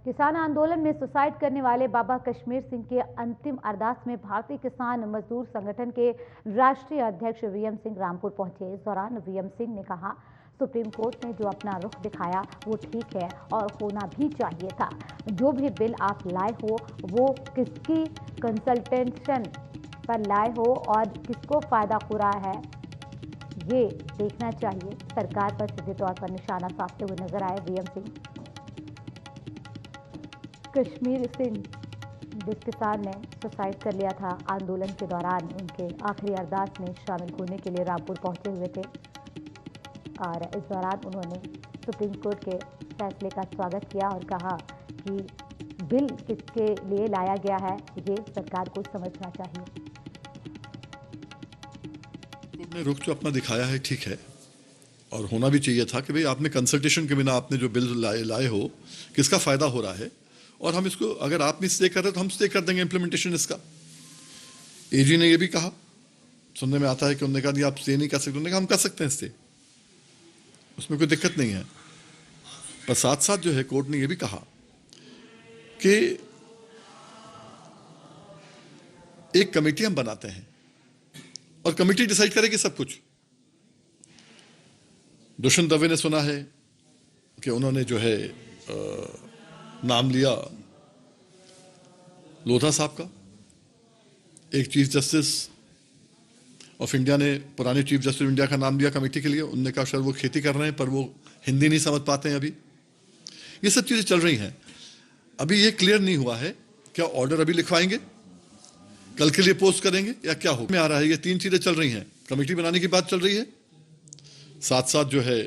किसान आंदोलन में सुसाइड करने वाले बाबा कश्मीर सिंह के अंतिम अरदास में भारतीय किसान मजदूर संगठन के राष्ट्रीय अध्यक्ष वीएम सिंह रामपुर पहुंचे। इस दौरान वीएम सिंह ने कहा, सुप्रीम कोर्ट ने जो अपना रुख दिखाया वो ठीक है और होना भी चाहिए था। जो भी बिल आप लाए हो वो किसकी कंसल्टेशन पर लाए हो और किसको फायदा हो रहा है ये देखना चाहिए। सरकार पर सीधे तौर पर निशाना साधते हुए नजर आए वीएम सिंह। कश्मीर सिंह जिस किसान ने सुसाइड कर लिया था आंदोलन के दौरान, उनके आखिरी अरदास में शामिल होने के लिए रामपुर पहुंचे हुए थे और इस दौरान उन्होंने सुप्रीम कोर्ट के फैसले का स्वागत किया और कहा कि बिल किसके लिए लाया गया है ये सरकार को समझना चाहिए। आपने रुख जो अपना दिखाया है ठीक है और होना भी चाहिए था कि भाई आपने कंसल्टेशन के बिना आपने जो बिल लाए हो किसका फायदा हो रहा है, और हम इसको अगर आप नहीं स्टे कर रहे तो हम स्टे कर देंगे इम्प्लीमेंटेशन इसका। एजी ने ये भी कहा, सुनने में आता है कि उन्होंने कहा आप स्टे नहीं कर सकते, उन्होंने कहा हम कर सकते हैं स्टे, उसमें कोई दिक्कत नहीं है। पर साथ साथ जो है कोर्ट ने ये भी कहा कि एक कमेटी हम बनाते हैं और कमेटी डिसाइड करेगी सब कुछ। दुष्यंत दवे ने सुना है कि उन्होंने जो है नाम लिया लोधा साहब का, एक चीफ जस्टिस ऑफ इंडिया ने पुराने चीफ जस्टिस ऑफ इंडिया का नाम लिया कमेटी के लिए। उन्होंने कहा शायद वो खेती कर रहे हैं पर वो हिंदी नहीं समझ पाते हैं अभी। ये सब चीजें चल रही हैं। अभी ये क्लियर नहीं हुआ है क्या ऑर्डर अभी लिखवाएंगे, कल के लिए पोस्ट करेंगे या क्या हो में आ रहा है। ये तीन चीजें चल रही हैं, कमेटी बनाने की बात चल रही है, साथ साथ जो है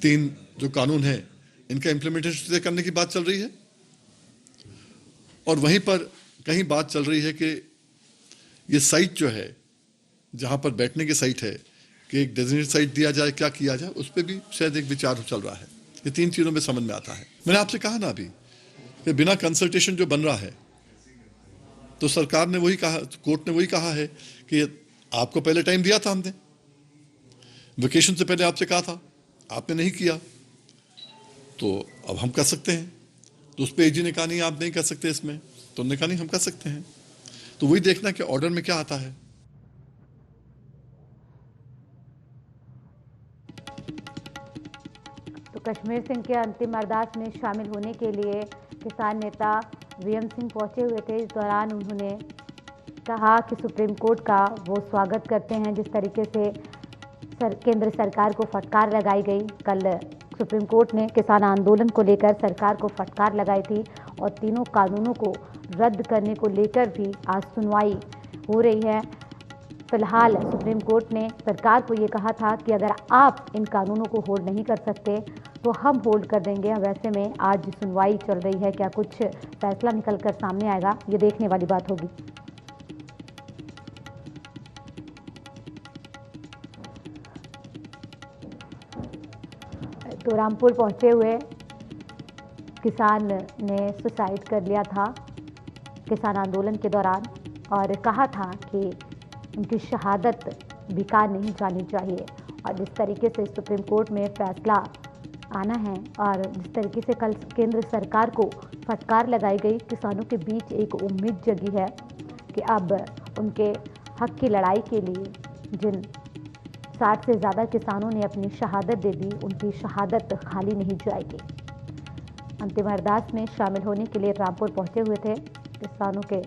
तीन जो कानून है इनका इम्प्लीमेंटेशन करने की बात चल रही है, और वहीं पर कहीं बात चल रही है कि ये साइट जो है जहां पर बैठने की साइट है कि एक डेजिग्नेटेड साइट दिया जाए, क्या किया जाए, उस पर भी शायद एक विचार चल रहा है। ये तीन चीजों में समझ में आता है। मैंने आपसे कहा ना अभी कि बिना कंसल्टेशन जो बन रहा है, तो सरकार ने वही कहा, कोर्ट ने वही कहा है कि आपको पहले टाइम दिया था, हमने वेकेशन से पहले आपसे कहा था, आपने नहीं किया, तो अब हम कर सकते हैं। तो उस पर एजी ने कहा नहीं आप नहीं कर सकते इसमें, तो उन्होंने कहा नहीं हम कर सकते हैं। तो वही देखना कि ऑर्डर में क्या आता है। तो कश्मीर सिंह के अंतिम अरदास में शामिल होने के लिए किसान नेता वीएम सिंह पहुंचे हुए थे। इस दौरान उन्होंने कहा कि सुप्रीम कोर्ट का वो स्वागत करते हैं जिस तरीके से केंद्र सरकार को फटकार लगाई गई। कल सुप्रीम कोर्ट ने किसान आंदोलन को लेकर सरकार को फटकार लगाई थी और तीनों कानूनों को रद्द करने को लेकर भी आज सुनवाई हो रही है। फिलहाल सुप्रीम कोर्ट ने सरकार को ये कहा था कि अगर आप इन कानूनों को होल्ड नहीं कर सकते तो हम होल्ड कर देंगे। वैसे में आज सुनवाई चल रही है, क्या कुछ फैसला निकल कर सामने आएगा ये देखने वाली बात होगी। तो रामपुर पहुंचे हुए किसान ने सुसाइड कर लिया था किसान आंदोलन के दौरान और कहा था कि उनकी शहादत बेकार नहीं जानी चाहिए। और जिस तरीके से सुप्रीम कोर्ट में फैसला आना है और जिस तरीके से कल केंद्र सरकार को फटकार लगाई गई, किसानों के बीच एक उम्मीद जगी है कि अब उनके हक की लड़ाई के लिए जिन 60 से ज़्यादा किसानों ने अपनी शहादत दे दी, उनकी शहादत खाली नहीं जाएगी। अंतिम अरदास में शामिल होने के लिए रामपुर पहुंचे हुए थे किसानों के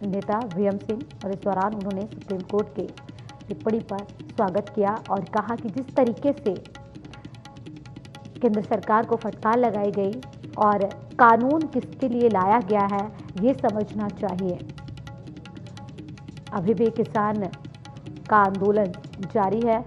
नेता वीएम सिंह और इस दौरान उन्होंने सुप्रीम कोर्ट के टिप्पणी पर स्वागत किया और कहा कि जिस तरीके से केंद्र सरकार को फटकार लगाई गई और कानून किसके लिए लाया गया है ये समझना चाहिए। अभी भी किसान का आंदोलन जारी है।